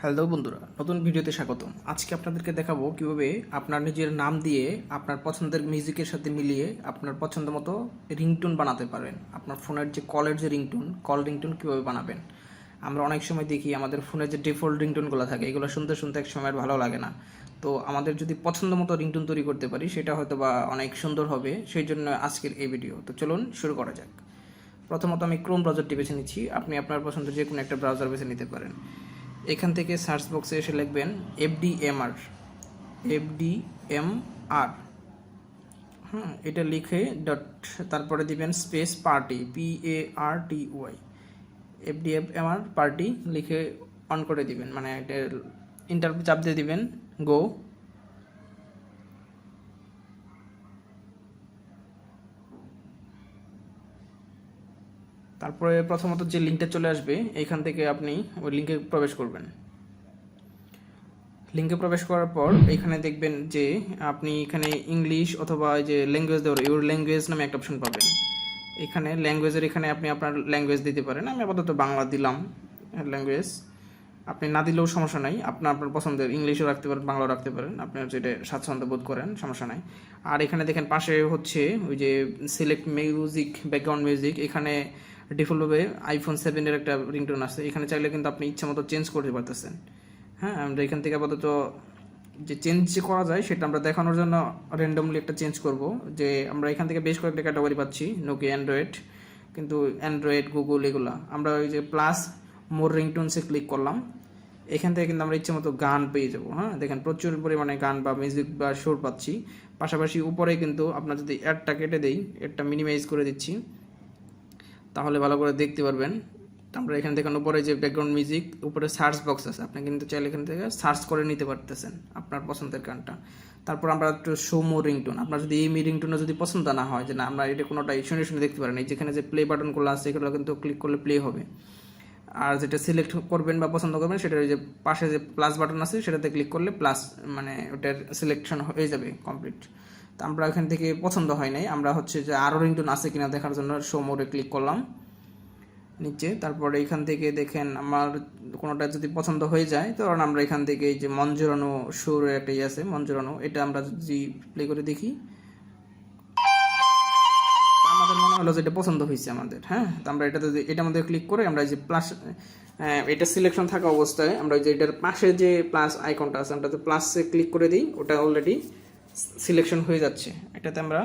Hello বন্ধুরা, নতুন ভিডিওতে স্বাগতম। আজকে আপনাদেরকে দেখাবো কিভাবে আপনার নিজের নাম দিয়ে আপনার পছন্দের মিউজিকের সাথে মিলিয়ে আপনার পছন্দ মতো রিংটোন বানাতে পারেন। আপনার ফোনের যে কলের যে কল রিংটোন কীভাবে বানাবেন। আমরা অনেক সময় দেখি আমাদের ফোনের যে ডিফল্ট রিংটোনগুলো থাকে এগুলো শুনতে শুনতে এক সময় ভালো লাগে না। তো আমাদের যদি পছন্দ মতো রিংটোন তৈরি করতে পারি সেটা হয়তো বা অনেক সুন্দর হবে। সেই জন্য আজকের এই ভিডিও। তো চলুন শুরু করা যাক। প্রথমত আমি ক্রোম ব্রাউজারটি বেছে নিচ্ছি। আপনি আপনার পছন্দের যে কোনো একটা ব্রাউজার বেছে নিতে পারেন। এখান থেকে সার্চ বক্সে এসে লিখবেন এফডিএমআর। এটা লিখে ডট তারপরে দিবেন স্পেস পার্টি PARTY এফডিএমআর পার্টি লিখে অন করে দিবেন, মানে এটা ইন্টার চাপ দিয়ে দিবেন গো। তারপরে প্রথমত যে লিঙ্কটা চলে আসবে এখান থেকে আপনি ওই লিঙ্কে প্রবেশ করবেন। লিঙ্কে প্রবেশ করার পর এখানে দেখবেন যে আপনি এখানে ইংলিশ অথবা যে ল্যাঙ্গুয়েজ দেওয়ার ইউর ল্যাঙ্গুয়েজ নামে একটা অপশন পাবেন। এখানে ল্যাঙ্গুয়েজের এখানে আপনি আপনার ল্যাঙ্গুয়েজ দিতে পারেন। আমি আপাতত বাংলা দিলাম ল্যাঙ্গুয়েজ। আপনি না দিলেও সমস্যা নাই, আপনার পছন্দের ইংলিশও রাখতে পারেন, বাংলাও রাখতে পারেন, আপনার যেটা স্বাচ্ছন্দ্য বোধ করেন সমস্যা নাই। আর এখানে দেখেন পাশে হচ্ছে ওই যে সিলেক্ট মিউজিক, ব্যাকগ্রাউন্ড মিউজিক। এখানে ডিফল্টভাবে iPhone 7-এর একটা রিংটোন আছে। এখানে চাইলে কিন্তু আপনি ইচ্ছা মতো চেঞ্জ করতে পারতেছেন। আমরা এখান থেকে আপাতত যে চেঞ্জ করা যায় সেটা আমরা দেখানোর জন্য র্যান্ডমলি একটা চেঞ্জ করব। যে আমরা এখান থেকে বেশ কয়েকটা ক্যাটাগরি পাচ্ছি, নোকিয়া, অ্যান্ড্রয়েড, কিন্তু অ্যান্ড্রয়েড, গুগল এগুলা। আমরা ওই যে প্লাস মোর রিংটোনসে ক্লিক করলাম। এখান থেকে কিন্তু আমরা ইচ্ছে মতো গান পেয়ে যাবো। দেখেন প্রচুর পরিমাণে গান বা মিউজিক বা সুর পাচ্ছি। পাশাপাশি উপরে কিন্তু আপনার যদি অ্যাডটা কেটে দেই, অ্যাডটা মিনিমাইজ করে দিচ্ছি, তাহলে ভালো করে দেখতে পারবেন। আমরা এখানে দেখেন উপরে যে ব্যাকগ্রাউন্ড মিউজিক, উপরে সার্চ বক্স আছে, আপনি কিন্তু চাইলে এখান থেকে সার্চ করে নিতে পারতেছেন আপনার পছন্দের গানটা। তারপর আমরা একটু শো মোর রিংটোন। আপনার যদি এই রিংটোনটা যদি পছন্দ না হয়, যে না আমরা এটা কোনোটাই শুনে শুনে দেখতে পারেন, এই যেখানে যে প্লে বাটনগুলো আছে এগুলো কিন্তু ক্লিক করলে প্লে হবে। আর যেটা সিলেক্ট করবেন বা পছন্দ করবেন সেটা ওই যে পাশে যে প্লাস বাটন আছে সেটাতে ক্লিক করলে প্লাস, মানে ওটার সিলেকশন হয়ে যাবে কমপ্লিট। তো আমরা এখান থেকে পছন্দ হয় নাই, আমরা হচ্ছে যে আরও রিংটোন আছে কিনা দেখার জন্য শো মোরে ক্লিক করলাম নিচে। তারপরে এখান থেকে দেখেন আমার কোনোটা যদি পছন্দ হয়ে যায়, তখন আমরা এখান থেকে এই যে মন জোরানো সুরের একটা ইয়ে আছে, মন জোরানো, এটা আমরা যদি প্লে করে দেখি, আমাদের মনে হলো যে এটা পছন্দ হয়েছে আমাদের। তো আমরা এটা যদি এটার মধ্যে ক্লিক করে আমরা এই যে প্লাস, এটা সিলেকশন থাকা অবস্থায় আমরা যে এটার পাশে যে প্লাস আইকনটা আছে আমরা তো প্লাসে ক্লিক করে দিই, ওটা অলরেডি সিলেকশন হয়ে যাচ্ছে। এটাতে আমরা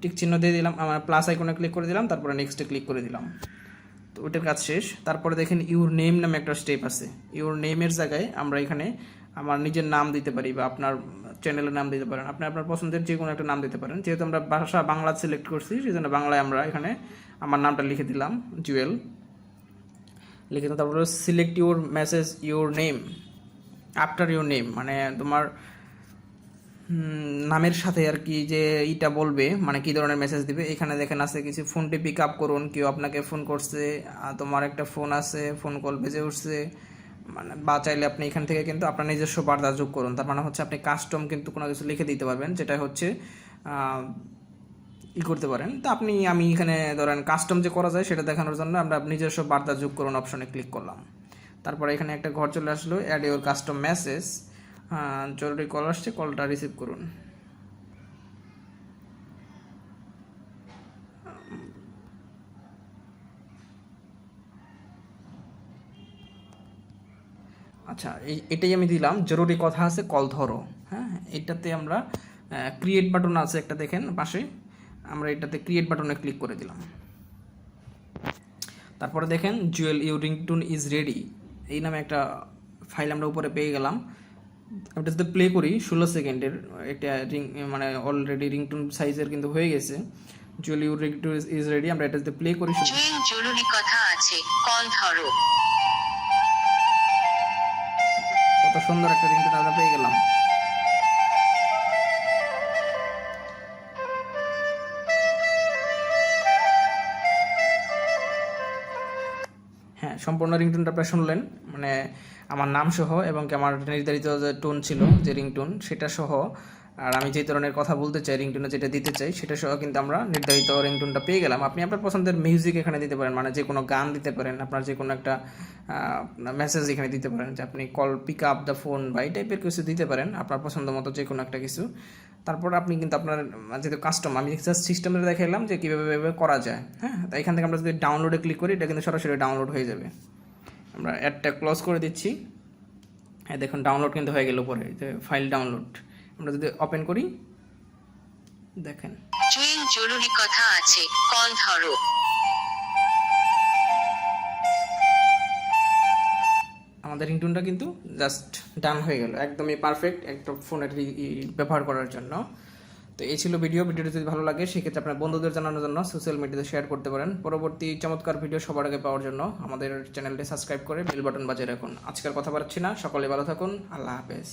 টিক চিহ্ন দিয়ে দিলাম, আমরা প্লাস আইকনে ক্লিক করে দিলাম, তারপরে নেক্সটে ক্লিক করে দিলাম। তো ওইটার কাজ শেষ। তারপরে দেখেন ইউর নেম নামে একটা স্টেপ আছে। ইউর নেমের জায়গায় আমরা এখানে আমার নিজের নাম দিতে পারি বা আপনার চ্যানেলের নাম দিতে পারেন। আপনি আপনার পছন্দের যে কোনো একটা নাম দিতে পারেন। যেহেতু আমরা ভাষা বাংলা সিলেক্ট করছি সেই জন্য বাংলায় আমরা এখানে আমার নামটা লিখে দিলাম, জুয়েল লিখে দিলাম। তারপরে select your message your name after your name, মানে তোমার নামের সাথে আর কি যে ইটা বলবে, মানে কি ধরনের মেসেজ দিবে। এখানে দেখেন আছে কিছু, ফোনটি পিক আপ করুন, কেউ আপনাকে ফোন করছে, তোমার একটা ফোন আছে, ফোন কল বেজে উঠছে, মানে বা চাইলে আপনি এখান থেকে কিন্তু আপনার নিজস্ব বার্তা যোগ করুন। তার মানে হচ্ছে আপনি কাস্টম কিন্তু কোনো কিছু লিখে দিতে পারবেন, যেটা হচ্ছে ই করতে পারেন। তো আমি এখানে ধরেন কাস্টম যে করা যায় সেটা দেখানোর জন্য আমরা নিজস্ব বার্তা যোগ করুন অপশনে ক্লিক করলাম। তারপরে এখানে একটা ঘর চলে আসলো, অ্যাড ইউর কাস্টম মেসেজ, জরুরি কল আসছে, কলটা রিসিভ করুন। আচ্ছা, এটাই আমি দিলাম, জরুরি কথা আছে, কল ধরো। এটাতে আমরা ক্রিয়েট বাটন আছে একটা, দেখেন পাশে, আমরা এটাতে ক্রিয়েট বাটনে ক্লিক করে দিলাম। তারপরে দেখেন Jewel your ringtone is ready এই নামে একটা ফাইল আমরা উপরে পেয়ে গেলাম। এটা যদি প্লে করি 16 সেকেন্ডের, এটা মানে অলরেডি রিংটোন সাইজের কিন্তু হয়ে গেছে। Jewel your ringtone is ready, আমরা এটা যদি প্লে করি, জরুরি কথা আছে, কল ধরো, কত সুন্দর একটা রিংটোন আমরা পেয়ে গেলাম। সম্পূর্ণ রিংটোনটা আপনারা শুনলেন, মানে আমার নাম সহ এবং আমার নির্ধারিত যে টোন ছিল, যে রিংটোন সেটা সহ আর আমি যে ধরনের কথা বলতে চাই, রিংটোনে যেটা দিতে চাই সেটা সহ কিন্তু আমরা নির্ধারিত রিংটোনটা পেয়ে গেলাম। আপনি আপনার পছন্দের মিউজিক এখানে দিতে পারেন, মানে যে কোনো গান দিতে পারেন, আপনার যে কোনো একটা মেসেজ এখানে দিতে পারেন, যে আপনি call pick up the phone বা এই টাইপের কিছু দিতে পারেন আপনার পছন্দ মতো যে কোনো একটা কিছু। তারপর আপনি কিন্তু আপনার যেহেতু কাস্টম, আমি জাস্ট সিস্টেমে দেখালাম যে কীভাবে করা যায়। হ্যাঁ, তো এখান থেকে আমরা যদি ডাউনলোডে ক্লিক করি এটা কিন্তু সরাসরি ডাউনলোড হয়ে যাবে। আমরা অ্যাডটা ক্লোজ করে দিচ্ছি। হ্যাঁ, দেখুন ডাউনলোড কিন্তু হয়ে গেল উপরে, যে ফাইল ডাউনলোড। আমরা যদি ওপেন করি দেখেন জুয়েল জরুরি কথা আছে, কল ধরো। আমাদের রিংটোনটা কিন্তু জাস্ট ডান হয়ে গেল, একদমই পারফেক্ট একটা ফোনের ব্যবহার করার জন্য। তো এই ছিল ভিডিওটি যদি ভালো লাগে সেক্ষেত্রে আপনার বন্ধুদের জানানোর জন্য সোশ্যাল মিডিয়াতে শেয়ার করতে পারেন। পরবর্তী চমৎকার ভিডিও সবার আগে পাওয়ার জন্য আমাদের চ্যানেলটি সাবস্ক্রাইব করে বেল বাটন বাজিয়ে রাখুন। আজকের কথা বাড়াচ্ছি না, সকলে ভালো থাকুন, আল্লাহ হাফেজ।